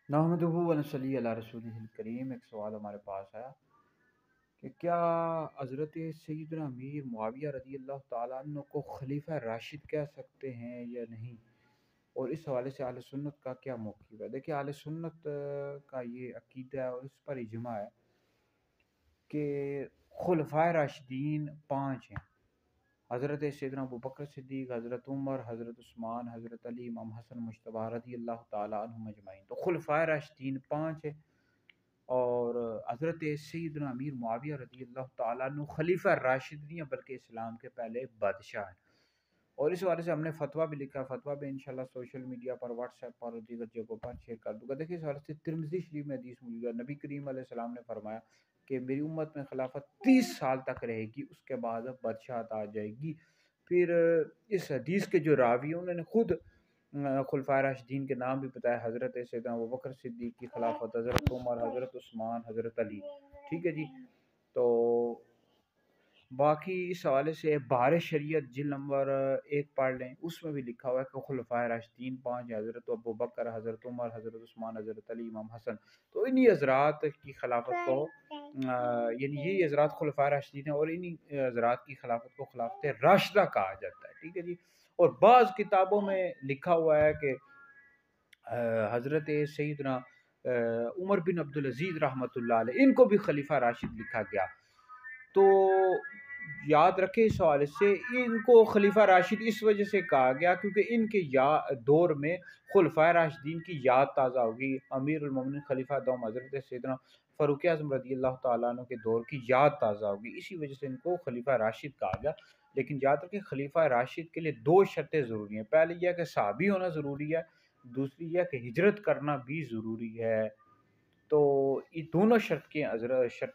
نحمدہ و نصلی علی رسولہ الکریم۔ ایک سوال ہمارے پاس آیا کہ کیا حضرت سیدنا امیر معاویہ رضی اللہ تعالیٰ عنہ کو خلیفہ راشد کہہ سکتے ہیں یا نہیں، اور اس حوالے سے اہل سنت کا کیا موقف ہے؟ دیکھیے، اہل سنت کا یہ عقیدہ ہے اور اس پر اجماع ہے کہ خلفائے راشدین 5 ہیں: حضرت سیدنا ابوبکر صدیق، حضرت عمر، حضرت عثمان، حضرت علی، امام حسن مجتبی رضی اللہ تعالیٰ عنہم اجمعین۔ تو خلفائے راشدین 5 ہیں، اور حضرت سیدنا امیر معاویہ رضی اللہ تعالیٰ عنہ خلیفہ راشد نہیں ہیں بلکہ اسلام کے پہلے بادشاہ ہیں۔ اور اس حوالے سے ہم نے فتویٰ بھی لکھا ہے، فتویٰ بھی انشاءاللہ سوشل میڈیا پر، واٹس ایپ پر اور دیگر جگہوں پر شیئر کر دوں گا۔ دیکھیے، اس حوالے سے ترمذی شریف میں حدیث موجود ہے، نبی کریم علیہ السلام نے فرمایا کہ میری امت میں خلافت 30 سال تک رہے گی، اس کے بعد بادشاہت آ جائے گی۔ پھر اس حدیث کے جو راوی ہیں انہوں نے خود خلفائے راشدین کے نام بھی بتایا: حضرت سیدنا ابوبکر صدیق کی خلافت، حضرت عمر، حضرت عثمان، حضرت علی۔ ٹھیک ہے جی۔ تو باقی اس حوالے سے بہار شریعت جلد نمبر 1 پڑھ لیں، اس میں بھی لکھا ہوا ہے کہ خلفائے راشدین 5 ہیں: حضرت ابوبکر، حضرت عمر، حضرت عثمان، حضرت علی، امام حسن۔ تو انہی حضرات کی خلافت کو یعنی یہی حضرات خلفائے راشدین ہیں، اور انہی حضرات کی خلافت کو خلافت راشدہ کہا جاتا ہے۔ ٹھیک ہے جی۔ اور بعض کتابوں میں لکھا ہوا ہے کہ حضرت سیدنا عمر بن عبدالعزیز رحمۃ اللہ علیہ، ان کو بھی خلیفہ راشد لکھا گیا۔ تو یاد رکھیں، اس حوالے سے ان کو خلیفہ راشد اس وجہ سے کہا گیا کیونکہ ان کے دور میں خلفائے راشدین کی یاد تازہ ہوگی۔ امیر المومنین خلیفہ دوم حضرت سیدنا فاروق اعظم رضی اللہ تعالیٰ عنہ کے دور کی یاد تازہ ہوگی، اسی وجہ سے ان کو خلیفہ راشد کہا گیا۔ لیکن یاد رکھیں، خلیفہ راشد کے لیے 2 شرطیں ضروری ہیں۔ پہلی یہ کہ صحابی ہونا ضروری ہے، دوسری یہ کہ ہجرت کرنا بھی ضروری ہے۔ تو یہ دونوں شرطیں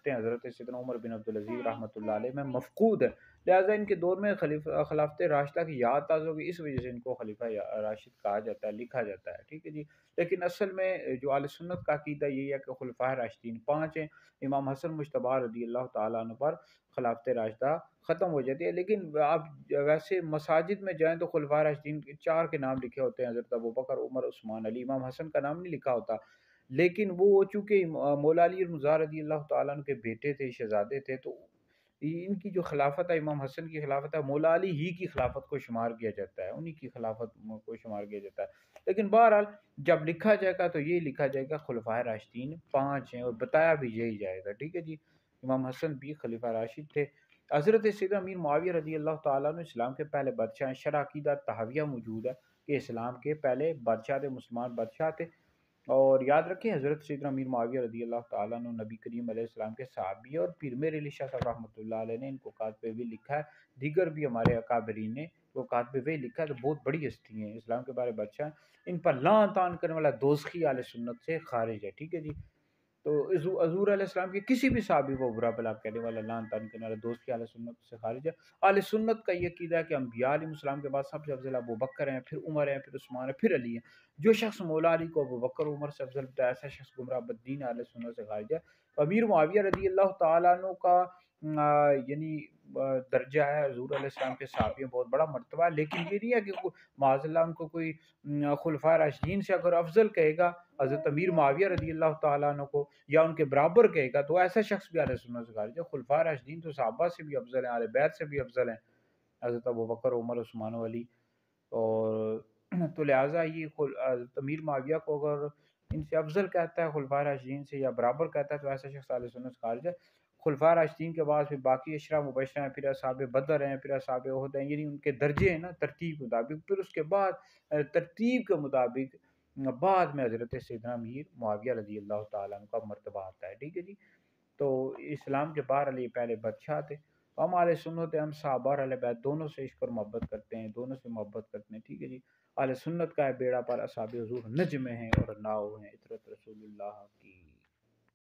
حضرت سیدنا عمر بن عبدالعزیز رحمۃ اللہ علیہ میں مفقود ہے، لہٰذا ان کے دور میں خلافت راشدہ کی یاد تازہ ہوگی، اس وجہ سے ان کو خلیفہ راشد کہا جاتا ہے، لکھا جاتا ہے۔ ٹھیک ہے جی۔ لیکن اصل میں جو اہل سنت کا عقیدہ یہی ہے کہ خلفائے راشدین 5 ہیں۔ امام حسن مجتبی رضی اللہ تعالیٰ عنہ پر خلافت راشدہ ختم ہو جاتی ہے، لیکن آپ ویسے مساجد میں جائیں تو خلفائے راشدین 4 کے نام لکھے ہوتے ہیں: حضرت ابوبکر، عمر، عثمان، علی۔ امام حسن کا نام نہیں لکھا ہوتا، لیکن وہ چونکہ مولا علی المرضیٰ رضی اللہ تعالیٰ عنہ کے بیٹے تھے، شہزادے تھے، تو ان کی جو خلافت ہے، امام حسن کی خلافت ہے، مولا علی ہی کی خلافت کو شمار کیا جاتا ہے، انہی کی خلافت کو شمار کیا جاتا ہے۔ لیکن بہرحال جب لکھا جائے گا تو یہ لکھا جائے گا خلفائے راشدین 5 ہیں، اور بتایا بھی یہی جائے گا۔ ٹھیک ہے جی۔ امام حسن بھی خلیفہ راشد تھے۔ حضرت سیدنا امیر معاویہ رضی اللہ تعالیٰ عنہ اسلام کے پہلے بادشاہ ہیں۔ شرح عقیدہ طحاویہ موجود ہے کہ اسلام کے پہلے بادشاہ تھے، مسلمان بادشاہ تھے۔ اور یاد رکھیں، حضرت سیدنا امیر معاویہ رضی اللہ تعالیٰ عنہ نبی کریم علیہ السلام کے صحابی، اور پیر میرے علی شاہ صاحب رحمۃ اللہ علیہ نے ان کو کاتب بھی لکھا ہے، دیگر بھی ہمارے اکابرین نے وہ کاتب بھی لکھا ہے، تو بہت بڑی ہستی ہیں، اسلام کے بارے بادشاہ ہیں۔ ان پر لعن طعن کرنے والا دوزخی اہل سنت سے خارج ہے۔ ٹھیک ہے جی۔ تو حضور علیہ السلام کے کسی بھی صحابی کو برا بھلا کہنے والا، لعن طعن کرنے والا دوزخی اہل سنت سے خارج ہے۔ اہل سنت کا یہ عقیدہ ہے کہ انبیاء علیہ السلام کے بعد سب سے افضل ابو بکر ہیں، پھر عمر ہیں، پھر عثمان ہیں، پھر علی ہیں۔ جو شخص مولا علی کو ابو بکر عمر سے افضل بتایا، ایسا شخص گمراہ بدین اہل سنت سے خارج ہے۔ امیر معاویہ رضی اللہ تعالیٰ عنہ کا یعنی درجہ ہے حضور علیہ السلام کے صحابی، بہت بڑا مرتبہ ہے، لیکن یہ نہیں ہے کہ معاذ اللہ ان کو کوئی خلفائے راشدین سے اگر افضل کہے گا حضرت امیر معاویہ رضی اللہ تعالیٰ عنہ کو، یا ان کے برابر کہے گا، تو ایسا شخص بھی اہل سنت سے خارج ہے۔ خلفائے راشدین تو صحابہ سے بھی افضل ہیں، اہل بیت سے بھی افضل ہیں، حضرت ابوبکر، عمر، عثمان و علی۔ اور تو لہٰذا یہ حضرت امیر معاویہ کو اگر ان سے افضل کہتا ہے خلفائے راشدین سے، یا برابر کہتا ہے، تو ایسا شخص اہل سنت سے خارج ہے۔ خلفائے راشدین کے بعد پھر باقی عشرہ مبشرہ ہیں، پھر اصحاب بدر ہیں، پھر اصحاب احد ہیں، یعنی ان کے درجے ہیں نا ترتیب کے مطابق۔ پھر اس کے بعد ترتیب کے مطابق بعد میں حضرت سیدنا امیر معاویہ رضی اللہ تعالیٰ عنہ کا مرتبہ آتا ہے۔ ٹھیک ہے جی۔ تو اسلام کے بعد علی پہلے بادشاہ تھے۔ ہم اہل سنت ہیں، ہم صحابہ اور اہل بیت دونوں سے عشق اور محبت کرتے ہیں، دونوں سے محبت کرتے ہیں۔ ٹھیک ہے جی۔ اہل سنت کا ہے بیڑا پر اصحاب حضور نجم ہیں اور ناؤ ہیں، عطرت رسول اللہ کی۔